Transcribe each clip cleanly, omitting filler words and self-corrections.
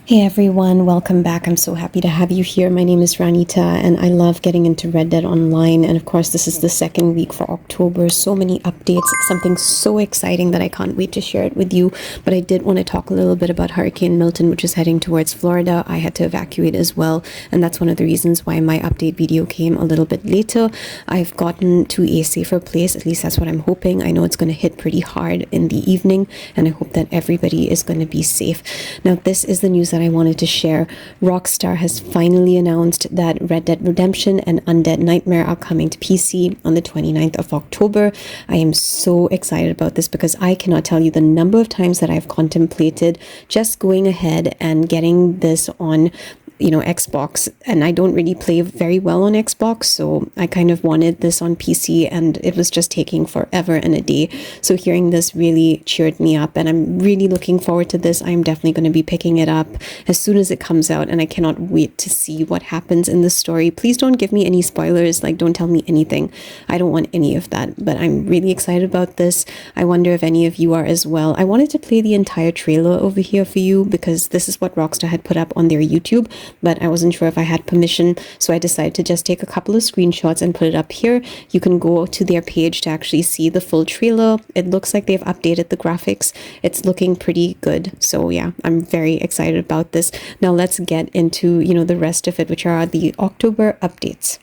Hey everyone, welcome back. I'm so happy to have you here. My name is Ranita and I love getting into Red Dead Online, and of course this is the second week for October. So many updates, something so exciting that I can't wait to share it with you. But I did want to talk a little bit about Hurricane Milton, which is heading towards Florida. I had to evacuate as well, and that's one of the reasons why my update video came a little bit later. I've gotten to a safer place, at least that's what I'm hoping. I know it's going to hit pretty hard in the evening, and I hope that everybody is going to be safe. Now this is the news that I wanted to share. Rockstar has finally announced that Red Dead Redemption and Undead Nightmare are coming to PC on the 29th of October. I am so excited about this because I cannot tell you the number of times that I've contemplated just going ahead and getting this on Xbox, and I don't really play very well on Xbox, so I kind of wanted this on PC and it was just taking forever and a day. So hearing this really cheered me up, and I'm really looking forward to this. I'm definitely going to be picking it up as soon as it comes out, and I cannot wait to see what happens in the story. Please don't give me any spoilers, like don't tell me anything. I don't want any of that, but I'm really excited about this. I wonder if any of you are as well. I wanted to play the entire trailer over here for you because this is what Rockstar had put up on their YouTube, but I wasn't sure if I had permission, so I decided to just take a couple of screenshots and put it up here. You can go to their page to actually see the full trailer. It looks like they've updated the graphics. It's looking pretty good. So yeah, I'm very excited about this. Now let's get into, the rest of it, which are the October updates.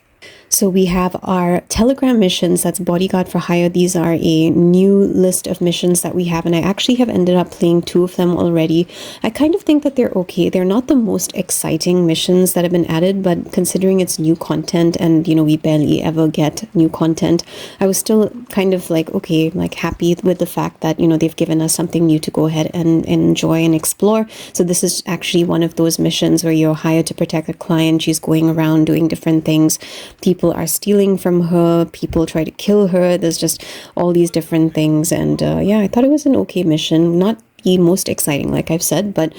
So we have our Telegram missions, that's Bodyguard for Hire. These are a new list of missions that we have, and I actually have ended up playing 2 of them already. I kind of think that they're okay. They're not the most exciting missions that have been added, but considering it's new content and, we barely ever get new content, I was still kind of happy with the fact that, they've given us something new to go ahead and enjoy and explore. So this is actually one of those missions where you're hired to protect a client. She's going around doing different things. People are stealing from her, people try to kill her, there's just all these different things, and yeah, I thought it was an okay mission. Not the most exciting, like I've said, but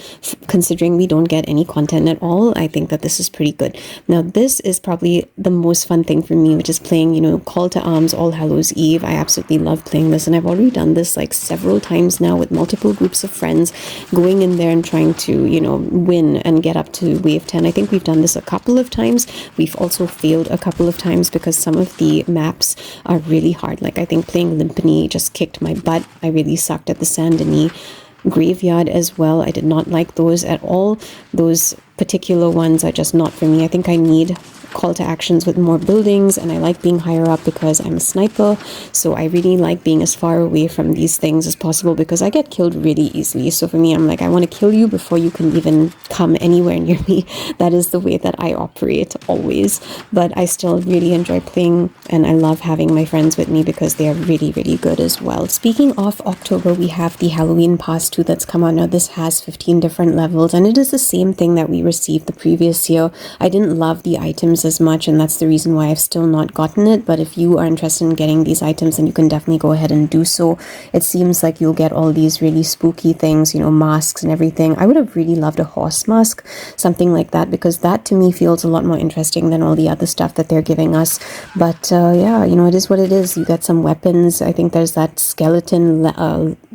considering we don't get any content at all, I think that this is pretty good. Now this is probably the most fun thing for me, which is playing, Call to Arms All Hallows Eve. I absolutely love playing this, and I've already done this like several times now with multiple groups of friends, going in there and trying to, win and get up to wave 10. I think we've done this a couple of times. We've also failed a couple of times because some of the maps are really hard. Like I think playing Limpany just kicked my butt. I really sucked at the Saint Denis Graveyard as well. I did not like those at all. Those particular ones are just not for me. I think I need call to actions with more buildings, and I like being higher up because I'm a sniper, so I really like being as far away from these things as possible because I get killed really easily. So for me, I'm like, I want to kill you before you can even come anywhere near me. That is the way that I operate always, but I still really enjoy playing, and I love having my friends with me because they are really, really good as well. Speaking of October, we have the Halloween Pass 2 that's come out. Now this has 15 different levels, and it is the same thing that we received the previous year. I didn't love the items as much, and that's the reason why I've still not gotten it, but if you are interested in getting these items, then you can definitely go ahead and do so. It seems like you'll get all these really spooky things, masks and everything. I would have really loved a horse mask, something like that, because that to me feels a lot more interesting than all the other stuff that they're giving us. But yeah, it is what it is. You get some weapons. I think there's that skeleton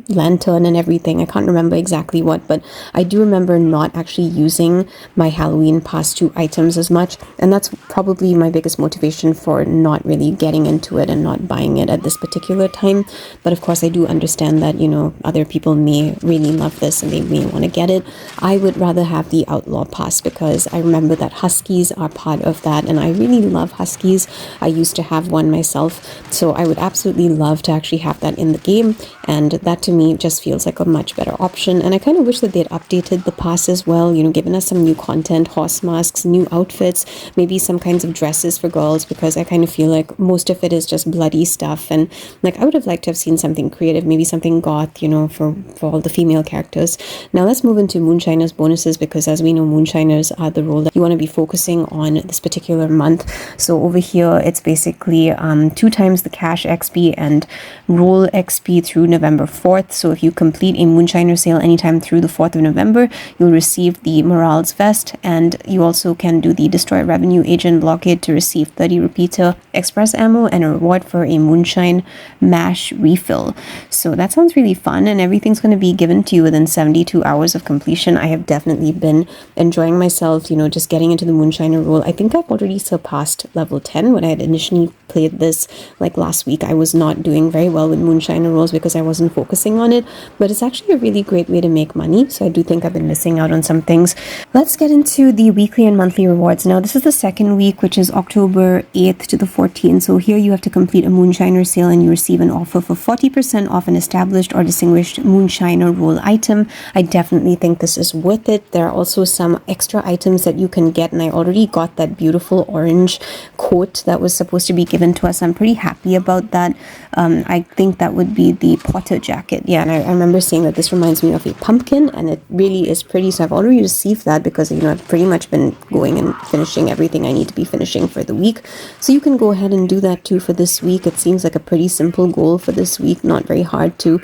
lantern and everything. I can't remember exactly what, but I do remember not actually using my Halloween Pass 2 items as much, and that's probably my biggest motivation for not really getting into it and not buying it at this particular time. But of course I do understand that other people may really love this and they may want to get it. I would rather have the Outlaw Pass because I remember that Huskies are part of that, and I really love Huskies. I used to have one myself, so I would absolutely love to actually have that in the game, and that to me just feels like a much better option. And I kind of wish that they'd updated the pass as well, given us some new content, horse masks, new outfits, maybe some kinds of dresses for girls, because I kind of feel like most of it is just bloody stuff, and like I would have liked to have seen something creative, maybe something goth, for all the female characters. Now let's move into Moonshiners bonuses, because as we know, Moonshiners are the role that you want to be focusing on this particular month. So over here it's basically 2 times the cash XP and roll XP through November 4th. 4th. So if you complete a Moonshiner sale anytime through the 4th of November, you'll receive the Morales vest, and you also can do the Destroy Revenue Agent blockade to receive 30 repeater express ammo and a reward for a Moonshine mash refill. So that sounds really fun, and everything's going to be given to you within 72 hours of completion. I have definitely been enjoying myself, you know, just getting into the Moonshiner role. I think I've already surpassed level 10. When I had initially played this like last week, I was not doing very well with Moonshiner roles because I wasn't focusing on it, but it's actually a really great way to make money. So I do think I've been missing out on some things. Let's get into the weekly and monthly rewards. Now, this is the second week, which is October 8th to the 14th. So here you have to complete a Moonshiner sale and you receive an offer for 40% off an established or distinguished Moonshiner role item. I definitely think this is worth it. There are also some extra items that you can get, and I already got that beautiful orange coat that was supposed to be given to us. I'm pretty happy about that. I think that would be the Potter jacket. Yeah, and I remember saying that this reminds me of a pumpkin, and it really is pretty. So I've already received that because, you know, I've pretty much been going and finishing everything I need to be finishing for the week. So you can go ahead and do that too for this week. It seems like a pretty simple goal for this week, not very hard to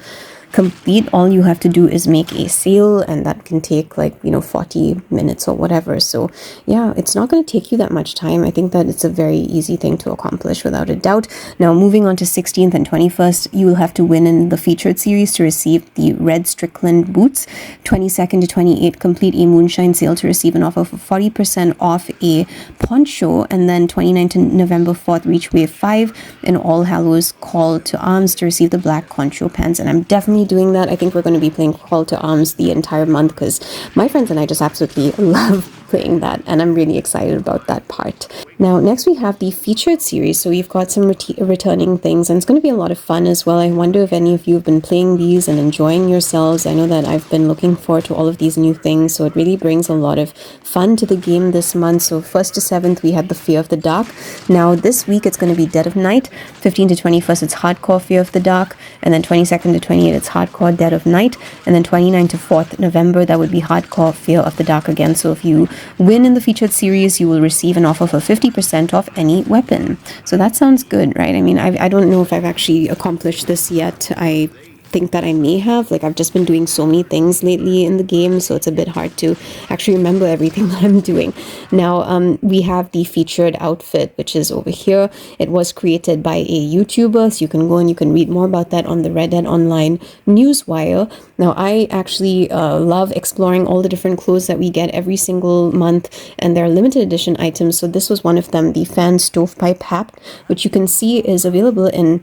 complete. All you have to do is make a sale, and that can take like, you know, 40 minutes or whatever. So yeah, it's not going to take you that much time. I think that it's a very easy thing to accomplish without a doubt. Now, moving on to 16th and 21st, you will have to win in the featured series to receive the red Strickland boots. 22nd to 28th, complete a Moonshine sale to receive an offer for 40% off a poncho, and then 29th to November 4th, reach wave 5 in All Hallows Call to Arms to receive the black poncho pants. And I'm definitely doing that. I think we're going to be playing Call to Arms the entire month because my friends and I just absolutely love playing that, and I'm really excited about that part. Now, next we have the featured series. So we've got some returning things, and it's going to be a lot of fun as well. I wonder if any of you have been playing these and enjoying yourselves. I know that I've been looking forward to all of these new things, so it really brings a lot of fun to the game this month. So 1st to 7th, we had the Fear of the Dark. Now, this week, it's going to be Dead of Night. 15th to 21st, it's Hardcore Fear of the Dark. And then 22nd to 28th, it's Hardcore Dead of Night. And then 29th to 4th November, that would be Hardcore Fear of the Dark again. So if you win in the featured series, you will receive an offer for 50% off any weapon. So that sounds good, right? I mean, I don't know if I've actually accomplished this yet. I think that I may have. Like, I've just been doing so many things lately in the game, so it's a bit hard to actually remember everything that I'm doing. Now, we have the featured outfit, which is over here. It was created by a YouTuber, so you can go and you can read more about that on the Red Dead Online newswire. Now, I actually love exploring all the different clothes that we get every single month, and they're limited edition items. So this was one of them, the Fan Stovepipe hat, which you can see is available in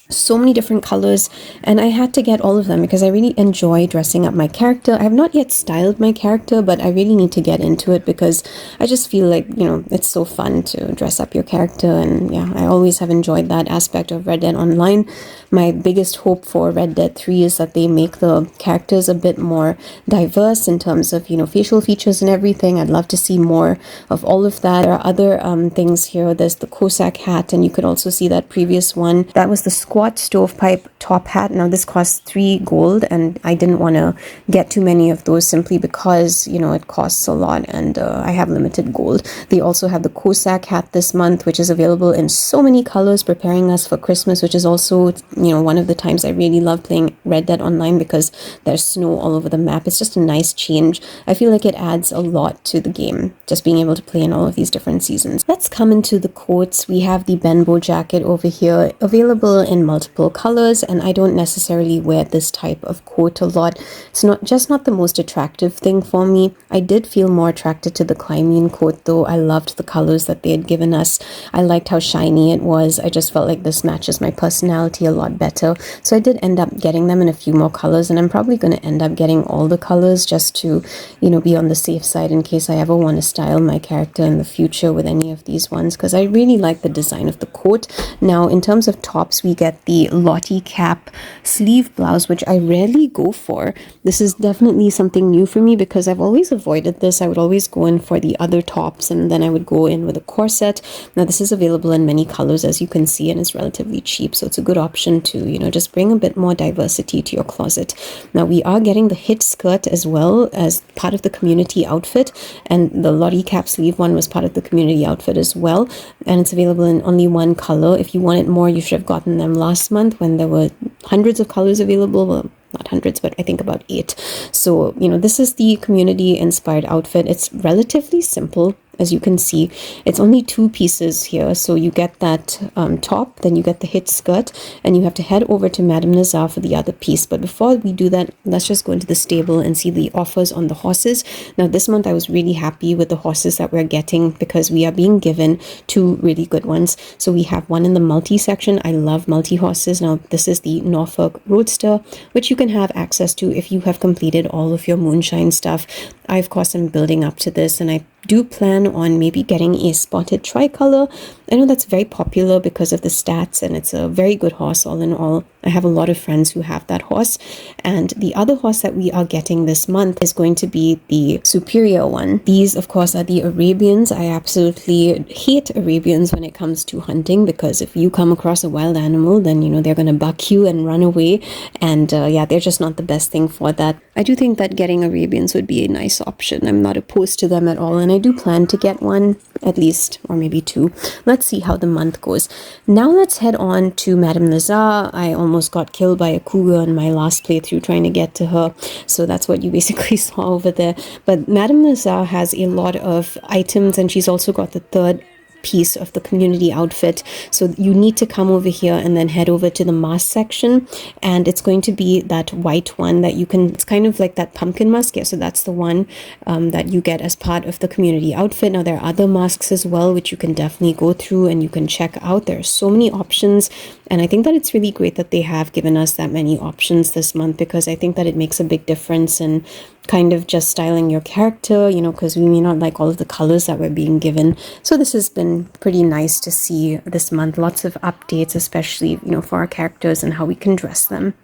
so many different colors, and I had to get all of them because I really enjoy dressing up my character. I have not yet styled my character, but I really need to get into it because I just feel like, you know, it's so fun to dress up your character, and yeah, I always have enjoyed that aspect of Red Dead Online. My biggest hope for Red Dead 3 is that they make the characters a bit more diverse in terms of, you know, facial features and everything. I'd love to see more of all of that. There are other things here. There's the Cossack hat, and you could also see that previous one. That was the Squat Stovepipe top hat. Now this costs 3 gold, and I didn't want to get too many of those simply because, you know, it costs a lot, and I have limited gold. They also have the Cossack hat this month, which is available in so many colors, preparing us for Christmas, which is also, you know, one of the times I really love playing Red Dead Online because there's snow all over the map. It's just a nice change. I feel like it adds a lot to the game, just being able to play in all of these different seasons. Let's come into the coats. We have the Benbow jacket over here, available in multiple colors, and I don't necessarily wear this type of coat a lot. It's not the most attractive thing for me. I did feel more attracted to the Clymene coat though. I loved the colors that they had given us. I liked how shiny it was. I just felt like this matches my personality a lot better. So I did end up getting them in a few more colors, and I'm probably going to end up getting all the colors just to, you know, be on the safe side in case I ever want to style my character in the future with any of these ones, because I really like the design of the coat. Now, in terms of tops, we get the Lottie cap sleeve blouse, which I rarely go for. This is definitely something new for me because I've always avoided this. I would always go in for the other tops, and then I would go in with a corset. Now, this is available in many colors, as you can see, and it's relatively cheap, so it's a good option to, you know, just bring a bit more diversity to your closet. Now, we are getting the hit skirt as well as part of the community outfit, and the Lottie cap sleeve one was part of the community outfit as well, and it's available in only one color. If you wanted more, you should have gotten them last month when there were hundreds of colors available. Well, not hundreds, but I think about 8. So, this is the community inspired outfit. It's relatively simple. As you can see, it's only 2 pieces here. So you get that top, then you get the hit skirt, and you have to head over to Madame Nazar for the other piece. But before we do that, let's just go into the stable and see the offers on the horses. Now, this month I was really happy with the horses that we're getting because we are being given 2 really good ones. So we have one in the multi section. I love multi horses. Now, this is the Norfolk Roadster, which you can have access to if you have completed all of your moonshine stuff. I, of course, am building up to this, and I do plan on maybe getting a spotted tricolor. I know that's very popular because of the stats, and it's a very good horse all in all. I have a lot of friends who have that horse, and the other horse that we are getting this month is going to be the superior one. These, of course, are the Arabians. I absolutely hate Arabians when it comes to hunting, because if you come across a wild animal, then they're going to buck you and run away, and yeah, they're just not the best thing for that. I do think that getting Arabians would be a nice option. I'm not opposed to them at all, and I do plan to get one at least, or maybe 2. Let's see how the month goes. Now let's head on to Madame Nazar. I almost got killed by a cougar in my last playthrough trying to get to her, so that's what you basically saw over there. But Madame Nazar has a lot of items, and she's also got the 3rd piece of the community outfit. So you need to come over here and then head over to the mask section, and it's going to be that white one that you can, it's kind of like that pumpkin mask. Yeah, so that's the one that you get as part of the community outfit. Now there are other masks as well, which you can definitely go through and you can check out. There are so many options, and I think that it's really great that they have given us that many options this month, because I think that it makes a big difference in kind of just styling your character, because we may not like all of the colors that we're being given. So this has been pretty nice to see this month. Lots of updates, especially, for our characters and how we can dress them.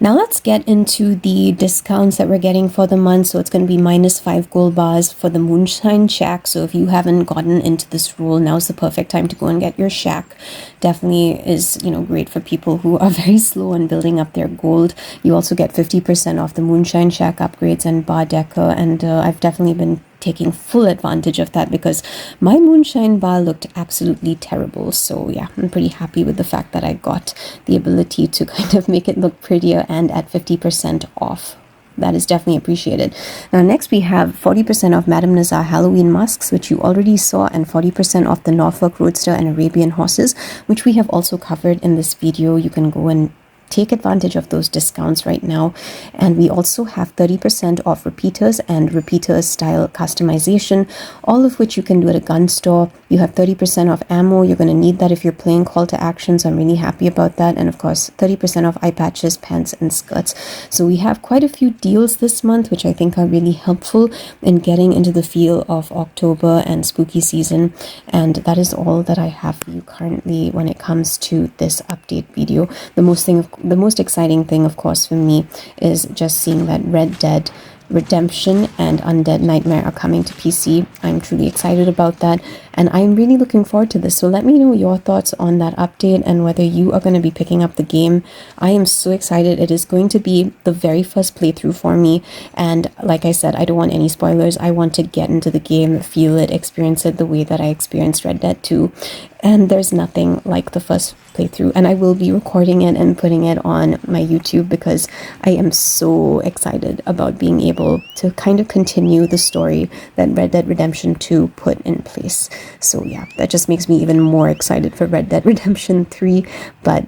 Now let's get into the discounts that we're getting for the month. So it's going to be -5 gold bars for the Moonshine Shack. So if you haven't gotten into this role, now's the perfect time to go and get your shack. Definitely is, great for people who are very slow on building up their gold. You also get 50% off the Moonshine Shack upgrades and bar decor. And I've definitely been taking full advantage of that because my moonshine bar looked absolutely terrible. So yeah, I'm pretty happy with the fact that I got the ability to kind of make it look prettier and at 50% off. That is definitely appreciated. Now next we have 40% off Madame Nazar Halloween masks, which you already saw, and 40% off the Norfolk Roadster and Arabian horses, which we have also covered in this video. You can go and take advantage of those discounts right now. And we also have 30% off repeaters and repeaters style customization, all of which you can do at a gun store. You have 30% off ammo. You're going to need that if you're playing call to action, so I'm really happy about that. And of course 30% off eye patches, pants and skirts. So we have quite a few deals this month, which I think are really helpful in getting into the feel of October and spooky season. And that is all that I have for you currently when it comes to this update video. The most exciting thing, of course, for me is just seeing that Red Dead Redemption and Undead Nightmare are coming to PC. I'm truly excited about that, and I'm really looking forward to this. So let me know your thoughts on that update and whether you are going to be picking up the game. I am so excited. It is going to be the very first playthrough for me, and like I said, I don't want any spoilers. I want to get into the game, feel it, experience it the way that I experienced Red Dead 2, and there's nothing like the first playthrough, and I will be recording it and putting it on my YouTube because I am so excited about being able to kind of continue the story that Red Dead Redemption 2 put in place. So yeah, that just makes me even more excited for Red Dead Redemption 3. But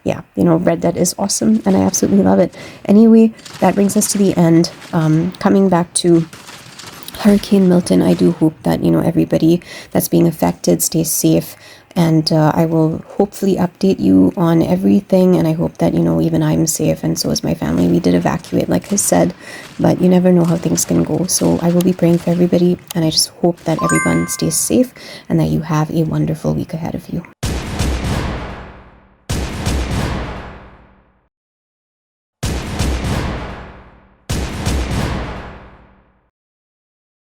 yeah, Red Dead is awesome and I absolutely love it. Anyway, that brings us to the end. Coming back to Hurricane Milton, I do hope that, everybody that's being affected stays safe. And I will hopefully update you on everything, and I hope that, even I'm safe and so is my family. We did evacuate, like I said, but you never know how things can go. So I will be praying for everybody, and I just hope that everyone stays safe and that you have a wonderful week ahead of you.